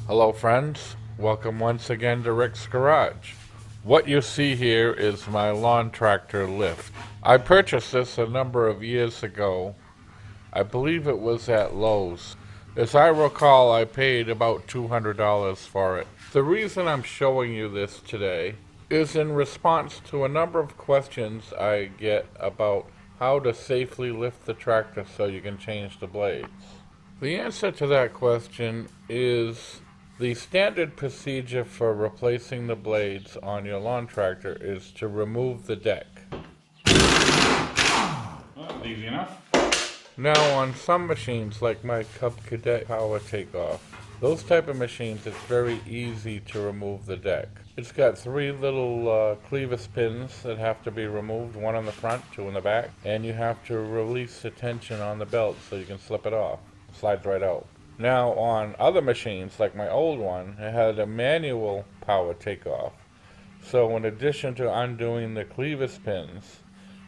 Hello friends, welcome once again to Rick's Garage. What you see here is my lawn tractor lift. I purchased this a number of years ago. I believe it was at Lowe's. As I recall, I paid about $200 for it. The reason I'm showing you this today is in response to a number of questions I get about how to safely lift the tractor so you can change the blades. The answer to that question is the standard procedure for replacing the blades on your lawn tractor is to remove the deck. Oh, easy enough. Now on some machines like my Cub Cadet Power Takeoff, those type of machines it's very easy to remove the deck. It's got three little clevis pins that have to be removed, one on the front, two in the back, and you have to release the tension on the belt so you can slip it off. It slides right out. Now on other machines, like my old one, it had a manual power takeoff. So in addition to undoing the clevis pins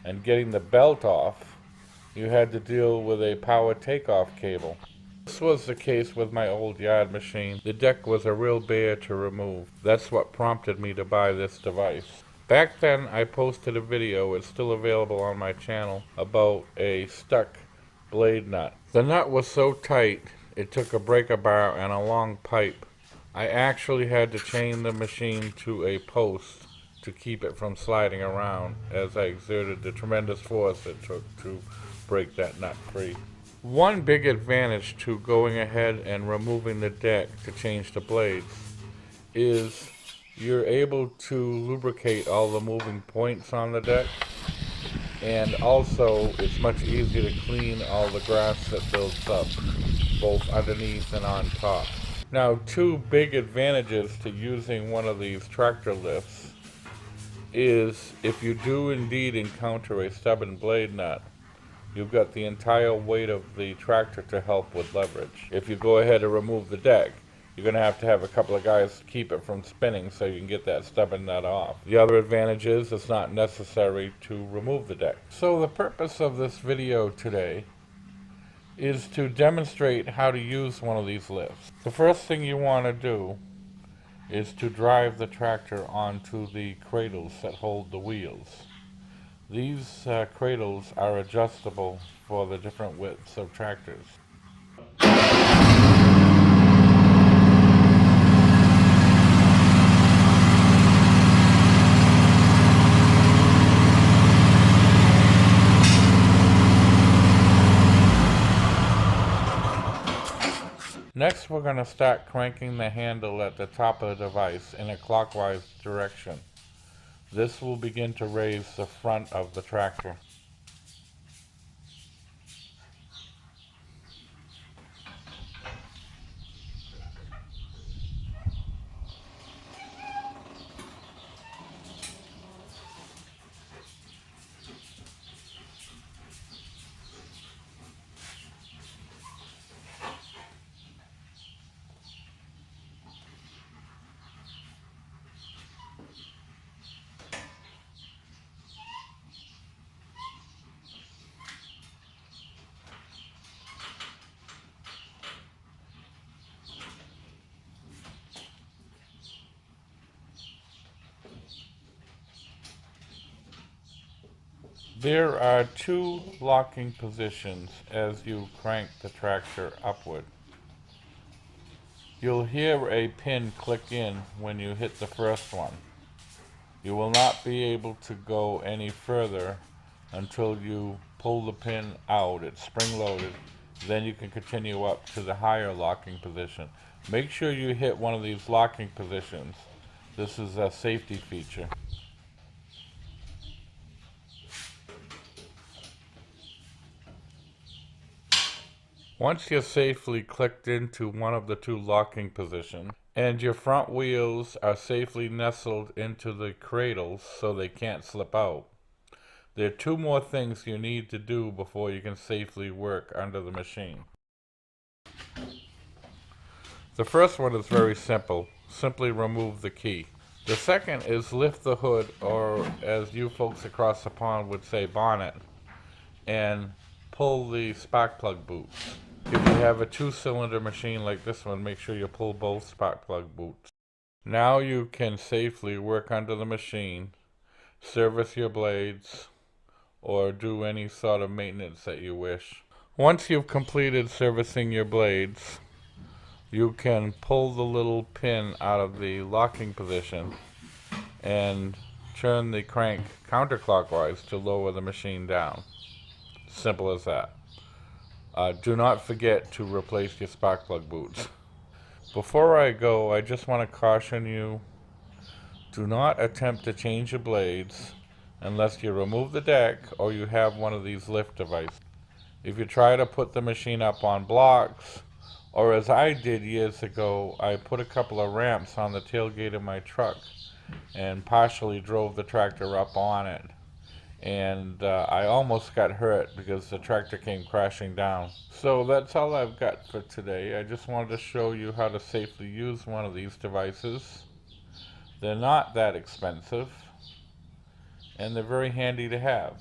and getting the belt off, you had to deal with a power takeoff cable. This was the case with my old yard machine. The deck was a real bear to remove. That's what prompted me to buy this device. Back then I posted a video, it's still available on my channel, about a stuck blade nut. The nut was so tight it took a breaker bar and a long pipe. I actually had to chain the machine to a post to keep it from sliding around as I exerted the tremendous force it took to break that nut free. One big advantage to going ahead and removing the deck to change the blades is you're able to lubricate all the moving points on the deck, and also it's much easier to clean all the grass that builds up both underneath and on top. Now, two big advantages to using one of these tractor lifts is if you do indeed encounter a stubborn blade nut, you've got the entire weight of the tractor to help with leverage. If you go ahead and remove the deck, you're going to have a couple of guys keep it from spinning so you can get that stubborn nut off. The other advantage is it's not necessary to remove the deck. So the purpose of this video today is to demonstrate how to use one of these lifts. The first thing you want to do is to drive the tractor onto the cradles that hold the wheels. These cradles are adjustable for the different widths of tractors. Next, we're going to start cranking the handle at the top of the device in a clockwise direction. This will begin to raise the front of the tractor. There are two locking positions as you crank the tractor upward. You'll hear a pin click in when you hit the first one. You will not be able to go any further until you pull the pin out. It's spring loaded. Then you can continue up to the higher locking position. Make sure you hit one of these locking positions. This is a safety feature. Once you're safely clicked into one of the two locking positions, and your front wheels are safely nestled into the cradles so they can't slip out, there are two more things you need to do before you can safely work under the machine. The first one is very simple. Simply remove the key. The second is lift the hood, or as you folks across the pond would say, bonnet, and pull the spark plug boot. If you have a 2-cylinder machine like this one, make sure you pull both spark plug boots. Now you can safely work under the machine, service your blades, or do any sort of maintenance that you wish. Once you've completed servicing your blades, you can pull the little pin out of the locking position and turn the crank counterclockwise to lower the machine down. Simple as that. Do not forget to replace your spark plug boots. Before I go, I just want to caution you, do not attempt to change your blades unless you remove the deck or you have one of these lift devices. If you try to put the machine up on blocks, or as I did years ago, I put a couple of ramps on the tailgate of my truck and partially drove the tractor up on it. And I almost got hurt because the tractor came crashing down. So that's all I've got for today. I just wanted to show you how to safely use one of these devices. They're not that expensive, and they're very handy to have.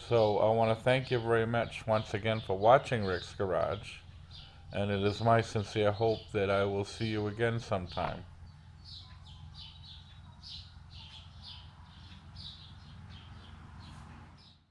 So I want to thank you very much once again for watching Rick's Garage, and it is my sincere hope that I will see you again sometime.